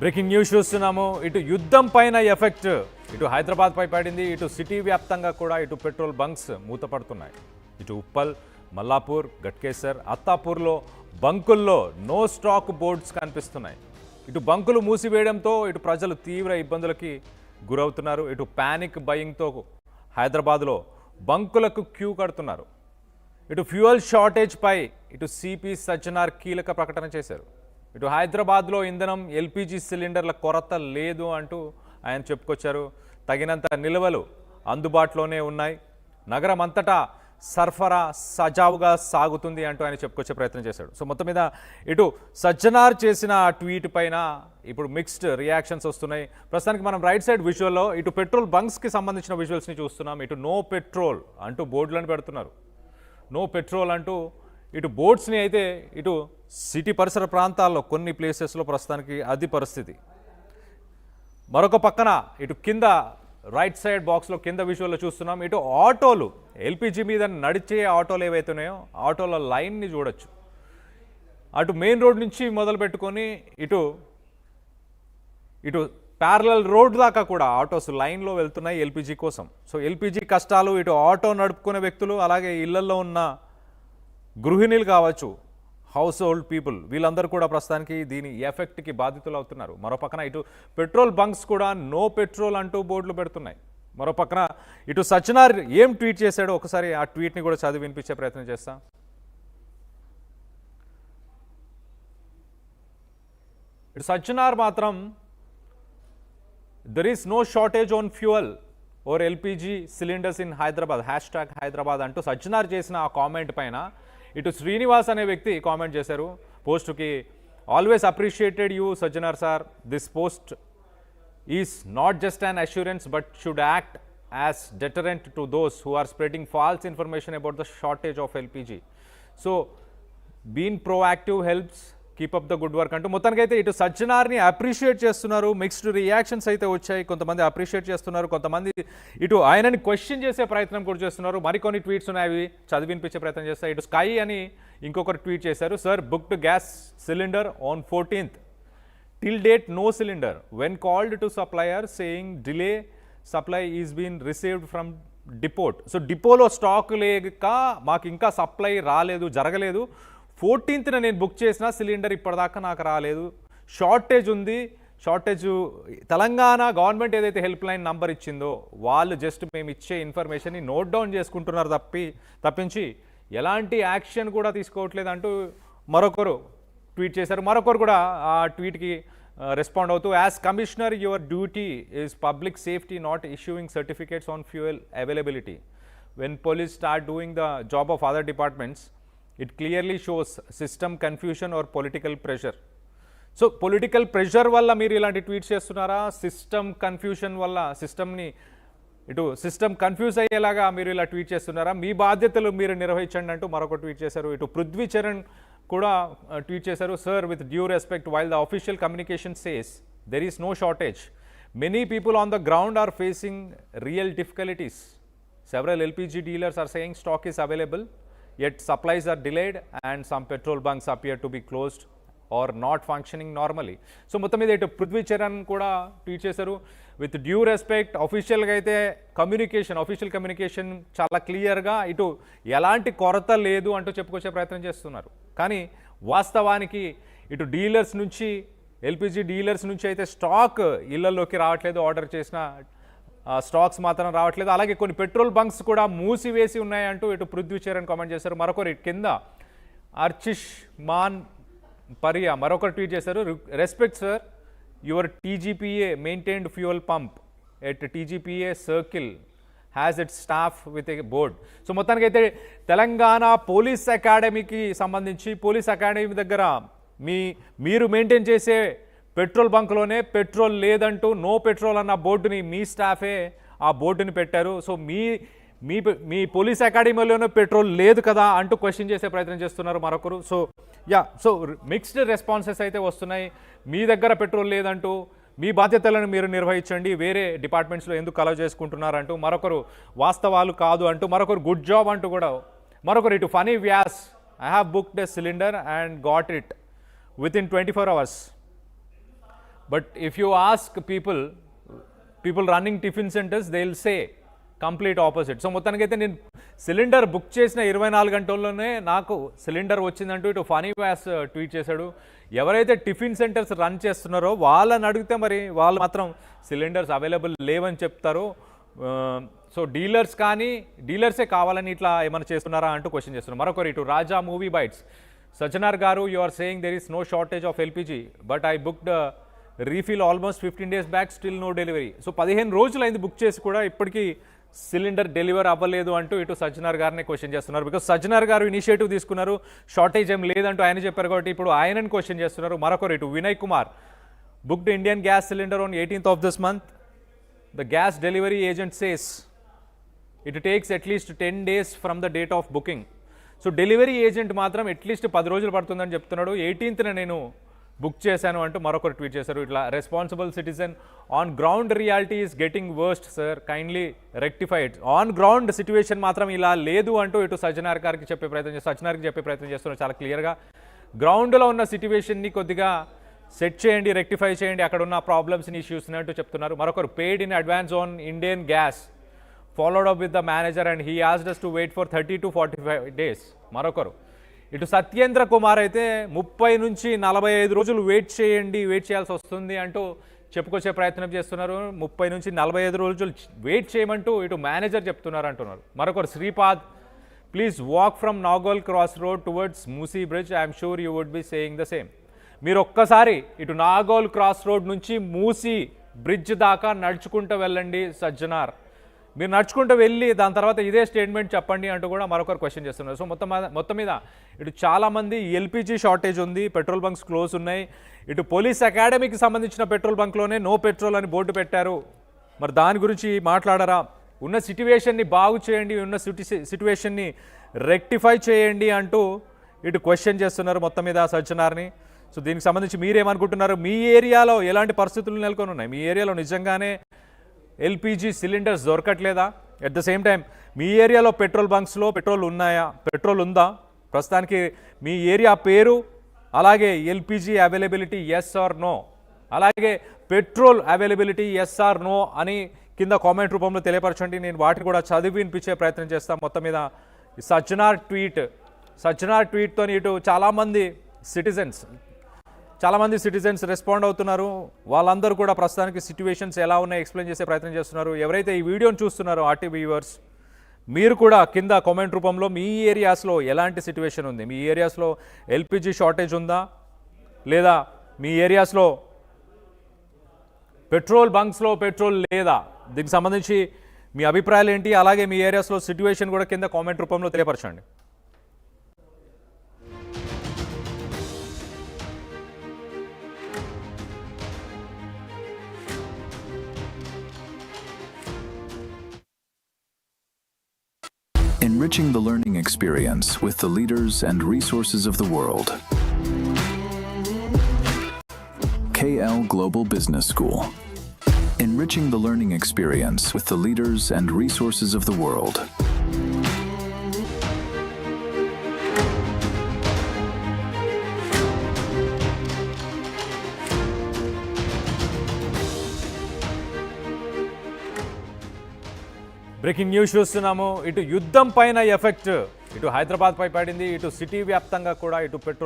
Breaking news చూస్తున్నాము. ఇటు యుద్ధం పైన ఎఫెక్ట్ ఇటు హైదరాబాద్ పై పడింది. ఇటు సిటీ వ్యాప్తంగా కూడా ఇటు పెట్రోల్ బంక్స్ మూతపడుతున్నాయి. ఇటు ఉప్పల్, మల్లాపూర్, గట్కేసర్, అత్తాపూర్లో బంకుల్లో నో స్టాక్ బోర్డ్స్ కనిపిస్తున్నాయి. ఇటు బంకులు మూసివేయడంతో ఇటు ప్రజలు తీవ్ర ఇబ్బందులకి గురవుతున్నారు. ఇటు ప్యానిక్ బయింగ్తో హైదరాబాద్లో బంకులకు క్యూ కడుతున్నారు. ఇటు ఫ్యూయల్ షార్టేజ్ పై ఇటు సిపి సజ్జనార్ కీలక ప్రకటన చేశారు. ఇటు హైదరాబాద్లో ఇంధనం ఎల్పిజి సిలిండర్ల కొరత లేదు అంటూ ఆయన చెప్పుకొచ్చారు. తగినంత నిల్వలు అందుబాటులోనే ఉన్నాయి. నగరం అంతటా సరఫరా సజావుగా సాగుతుంది అంటూ ఆయన చెప్పుకొచ్చే ప్రయత్నం చేశాడు. సో మొత్తం మీద ఇటు సజ్జనార్ చేసిన ట్వీట్ పైన ఇప్పుడు మిక్స్డ్ రియాక్షన్స్ వస్తున్నాయి. ప్రస్తుతానికి మనం రైట్ సైడ్ విజువల్లో ఇటు పెట్రోల్ బంక్స్కి సంబంధించిన విజువల్స్ని చూస్తున్నాం. ఇటు నో పెట్రోల్ అంటూ బోర్డులను పెడుతున్నారు. నో పెట్రోల్ అంటూ ఇటు బోర్డ్స్ని అయితే ఇటు సిటీ పరిసర ప్రాంతాల్లో కొన్ని ప్లేసెస్లో ప్రస్తుతానికి అది పరిస్థితి. మరొక పక్కన ఇటు కింద రైట్ సైడ్ బాక్స్లో కింద విజువల్లో చూస్తున్నాం. ఇటు ఆటోలు ఎల్పిజి మీద నడిచే ఆటోలు ఏవైతే ఉన్నాయో ఆటోల లైన్ని చూడొచ్చు. అటు మెయిన్ రోడ్ నుంచి మొదలు పెట్టుకొని ఇటు ప్యారలల్ రోడ్ దాకా కూడా ఆటోస్ లైన్లో వెళ్తున్నాయి ఎల్పిజి కోసం. సో ఎల్పిజి కష్టాలు ఇటు ఆటో నడుపుకునే వ్యక్తులు, అలాగే ఇళ్లలో ఉన్న గృహిణీలు కావచ్చు, హౌస్ హోల్డ్ పీపుల్, వీళ్ళందరూ కూడా ప్రస్తుతానికి దీని ఎఫెక్ట్కి బాధితులు అవుతున్నారు. మరో పక్కన ఇటు పెట్రోల్ బంక్స్ కూడా నో పెట్రోల్ అంటూ బోర్డులు పెడుతున్నాయి. మరో పక్కన ఇటు సజ్జనార్ ఏం ట్వీట్ చేశాడో ఒకసారి ఆ ట్వీట్ని కూడా చదివి వినిపించే ప్రయత్నం చేస్తా. ఇటు సజ్జనార్ మాత్రం there is no shortage on fuel or LPG cylinders in Hyderabad #Hyderabad అంటూ సజ్జనార్ చేసిన ఆ కామెంట్ పైన ఇటు శ్రీనివాస్ అనే వ్యక్తి కామెంట్ చేశారు పోస్ట్కి. Always appreciated you Sajjanar sir. This post is not just an assurance but should act as deterrent to those who are spreading false information about the shortage of LPG. So been proactive helps, keep up the good work అంటూ మొత్తానికి అయితే ఇటు సజ్జనార్ని appreciate చేస్తున్నారు. Mixed reactions అయితే వచ్చాయి. కొంతమంది appreciate చేస్తున్నారు, కొంతమంది ఇటు ఆయనని క్వశ్చన్ చేసే ప్రయత్నం కూడా చేస్తున్నారు. మరికొన్ని ట్వీట్స్ ఉన్నాయి, అవి చదివి వినిపించే ప్రయత్నం చేస్తారు. ఇటు స్కై అని ఇంకొకరు ట్వీట్ చేశారు. Sir booked gas cylinder on 14th. Till date no cylinder. When called to supplier saying delay supply is been received from depot. So డిపోలో స్టాక్ లేక మాకు ఇంకా సప్లై రాలేదు, జరగలేదు. 14th నేను బుక్ చేసిన సిలిండర్ ఇప్పటిదాకా నాకు రాలేదు. షార్టేజ్ ఉంది. షార్టేజ్ తెలంగాణ గవర్నమెంట్ ఏదైతే హెల్ప్ లైన్ నంబర్ ఇచ్చిందో వాళ్ళు జస్ట్ మేము ఇచ్చే ఇన్ఫర్మేషన్ని నోట్ డౌన్ చేసుకుంటున్నారు తప్పించి ఎలాంటి యాక్షన్ కూడా తీసుకోవట్లేదు అంటూ మరొకరు ట్వీట్ చేశారు. మరొకరు కూడా ఆ ట్వీట్కి రెస్పాండ్ అవుతూ, as commissioner your duty is public safety, not issuing certificates on fuel availability. When police start doing the job of other departments it clearly shows system confusion or political pressure. So political pressure వల్ల మీరు ఇలాంటి tweets చేస్తున్నారా, system confusion వల్ల system confuse అయ్యేలాగా మీరు ఇలా tweet చేస్తున్నారా, మీ బాధ్యతలు మీరు నిర్వహించండి అంటూ మరొక ట్వీట్ చేశారు. ఇటు పృథ్వీ చరణ్ కూడా ట్వీట్ చేశారు. Sir with due respect, while the official communication says there is no shortage, many people on the ground are facing real difficulties. Several LPG dealers are saying stock is available, yet supplies are delayed and some petrol bunks appear to be closed or not functioning normally. So మొత్తం మీద ఇటు పృథ్వీ చరణ్ కూడా tweet చేశారు. With due respect, అఫీషియల్గా అయితే official communication చాలా క్లియర్గా ఇటు ఎలాంటి కొరత లేదు అంటూ చెప్పుకొచ్చే ప్రయత్నం చేస్తున్నారు. కానీ వాస్తవానికి ఇటు డీలర్స్ నుంచి, ఎల్పిజి డీలర్స్ నుంచి అయితే స్టాక్ ఇళ్లలోకి రావట్లేదు. ఆర్డర్ చేసిన స్టాక్స్ మాత్రం రావట్లేదు. అలాగే కొన్ని పెట్రోల్ బంక్స్ కూడా మూసివేసి ఉన్నాయంటూ ఇటు పృథ్వీ చరణ్ కామెంట్ చేశారు. మరొకరు కింద అర్చిష్ మాన్ పరియా మరొకరు ట్వీట్ చేశారు. Respect sir, your TGPA maintained fuel pump at TGPA circle has it staff with a board. So మొత్తానికి అయితే తెలంగాణ పోలీస్ అకాడమీకి సంబంధించి పోలీస్ అకాడమీ దగ్గర మీరు మెయింటైన్ చేసే పెట్రోల్ బంక్లోనే పెట్రోల్ లేదంటూ నో పెట్రోల్ అన్న బోర్డుని మీ స్టాఫే ఆ బోర్డుని పెట్టారు. సో మీ పోలీస్ అకాడమీలోనే పెట్రోల్ లేదు కదా అంటూ క్వశ్చన్ చేసే ప్రయత్నం చేస్తున్నారు మరొకరు. సో మిక్స్డ్ రెస్పాన్సెస్ అయితే వస్తున్నాయి. మీ దగ్గర పెట్రోల్ లేదంటూ మీ బాధ్యతలను మీరు నిర్వహించండి, వేరే డిపార్ట్మెంట్స్లో ఎందుకు కలవ చేసుకుంటున్నారంటూ మరొకరు వాస్తవాలు కాదు అంటూ మరొకరు గుడ్ జాబ్ అంటూ కూడా మరొకరు ఇటు Phani Vyas, I have booked a cylinder and got it within 24 hours. But if you ask people running tiffin centers, they'll say complete opposite. So మొత్తానికైతే నేను సిలిండర్ బుక్ చేసిన 24 గంటల్లోనే నాకు సిలిండర్ వచ్చిందంటూ ఇటు ఫనీ వ్యాస్ ట్వీట్ చేశాడు. ఎవరైతే టిఫిన్ సెంటర్స్ రన్ చేస్తున్నారో వాళ్ళని అడిగితే మరి వాళ్ళు మాత్రం సిలిండర్స్ అవైలబుల్ లేవని చెప్తారు. సో డీలర్సే కావాలని ఇట్లా ఏమైనా చేస్తున్నారా అంటూ క్వశ్చన్ చేస్తున్నారు. మరొకరు ఇటు రాజా movie bites, Sajjanar garu, you are saying there is no shortage of LPG, but I booked refill almost 15 days back, still no delivery. So 15 రోజులైంది బుక్ చేసి కూడా ఇప్పటికీ సిలిండర్ డెలివర్ అవ్వలేదు అంటూ ఇటు సజ్జనార్ గారిని క్వశ్చన్ చేస్తున్నారు. బికాస్ సజ్జనార్ గారు ఇనిషియేటివ్ తీసుకున్నారు, షార్టేజ్ ఏం లేదంటూ ఆయన చెప్పారు కాబట్టి ఇప్పుడు ఆయనని క్వశ్చన్ చేస్తున్నారు. మరొకరు ఇటు Vinay Kumar, booked Indian gas cylinder on 18th of this month. The gas delivery agent says it takes at least 10 days from the date of booking. So delivery agent మాత్రం అట్లీస్ట్ 10 రోజులు పడుతుందని చెప్తున్నాడు. 18th నేను బుక్ చేశాను అంటూ మరొకరు ట్వీట్ చేశారు. ఇట్లా responsible citizen, on ground reality is getting worst sir, kindly rectify it. On ground situation మాత్రం ఇలా లేదు అంటూ ఇటు సజ్జనార్ గారికి చెప్పే ప్రయత్నం చేస్తున్నారు. చాలా క్లియర్గా గ్రౌండ్లో ఉన్న సిచ్యువేషన్ని కొద్దిగా సెట్ చేయండి, రెక్టిఫై చేయండి, అక్కడ ఉన్న ప్రాబ్లమ్స్ని, ఇష్యూస్ని అంటూ చెప్తున్నారు. మరొకరు పేడ్ in advance on Indian gas, followed up with the manager and he asked us to wait for 30 to 45 days. మరొకరు ఇటు సత్యేంద్ర కుమార్ అయితే 30 నుంచి 45 రోజులు వెయిట్ చేయాల్సి వస్తుంది అంటూ చెప్పుకొచ్చే ప్రయత్నం చేస్తున్నారు. 30 నుంచి 45 రోజులు వెయిట్ చేయమంటూ ఇటు మేనేజర్ చెప్తున్నారు అంటున్నారు. మరొకరు Sripad, please walk from Nagole cross road towards Musi bridge, I'm sure you would be saying the same. మీరు ఒక్కసారి ఇటు నాగోల్ క్రాస్ రోడ్ నుంచి మూసీ బ్రిడ్జ్ దాకా నడుచుకుంటూ వెళ్ళండి సజ్జనార్, మీరు నడుచుకుంటూ వెళ్ళి దాని తర్వాత ఇదే స్టేట్మెంట్ చెప్పండి అంటూ కూడా మరొకరు క్వశ్చన్ చేస్తున్నారు. సో మొత్తం మీద ఇటు చాలామంది ఎల్పిజి షార్టేజ్ ఉంది, పెట్రోల్ బంక్స్ క్లోజ్ ఉన్నాయి. ఇటు పోలీస్ అకాడమీకి సంబంధించిన పెట్రోల్ బంక్లోనే నో పెట్రోల్ అని బోర్డు పెట్టారు. మరి దాని గురించి మాట్లాడరా? ఉన్న సిట్యువేషన్ని బాగు చేయండి, ఉన్న సిట్యువేషన్ని రెక్టిఫై చేయండి అంటూ ఇటు క్వశ్చన్ చేస్తున్నారు మొత్తం మీద సజ్జనార్ని. సో దీనికి సంబంధించి మీరేమనుకుంటున్నారు? మీ ఏరియాలో ఎలాంటి పరిస్థితులు నెలకొని ఉన్నాయి? మీ ఏరియాలో నిజంగానే ఎల్పిజి సిలిండర్స్ దొరకట్లేదా? ఎట్ ద సేమ్ టైం మీ ఏరియాలో పెట్రోల్ బంక్స్లో పెట్రోల్ ఉందా? ప్రస్తుతానికి మీ ఏరియా పేరు, అలాగే LPG availability yes or no, అలాగే petrol availability yes or no అని కింద కామెంట్ రూపంలో తెలియపరచండి. నేను వాటిని కూడా చదివి వినిపించే ప్రయత్నం చేస్తాను. మొత్తం మీద సజ్జనార్ ట్వీట్తో ఇటు చాలామంది సిటిజన్స్ రెస్పాండ్ అవుతున్నారు. వాళ్ళందరూ కూడా ప్రస్తుతానికి సిట్యువేషన్స్ ఎలా ఉన్నాయో ఎక్స్ప్లెయిన్ చేసే ప్రయత్నం చేస్తున్నారు. ఎవరైతే ఈ వీడియోని చూస్తున్నారో ఆర్టీవీ వ్యూవర్స్, మీరు కూడా కింద కామెంట్ రూపంలో మీ ఏరియాస్లో ఎలాంటి సిట్యువేషన్ ఉంది, మీ ఏరియాస్లో ఎల్పిజి షార్టేజ్ ఉందా, లేదా మీ ఏరియాస్లో పెట్రోల్ బంక్స్లో పెట్రోల్ లేదా, దీనికి సంబంధించి మీ అభిప్రాయాలు ఏంటి, అలాగే మీ ఏరియాస్లో సిట్యువేషన్ కూడా కింద కామెంట్ రూపంలో తెలియపరచండి. Enriching the learning experience with the leaders and resources of the world. KL Global Business School. Enriching the learning experience with the leaders and resources of the world. Breaking news చూస్తున్నాము. ఇటు యుద్ధం పైన effect ఇటు హైదరాబాద్ పై పడింది, ఇటు city వ్యాప్తంగా కూడా ఇటు పెట్రోల్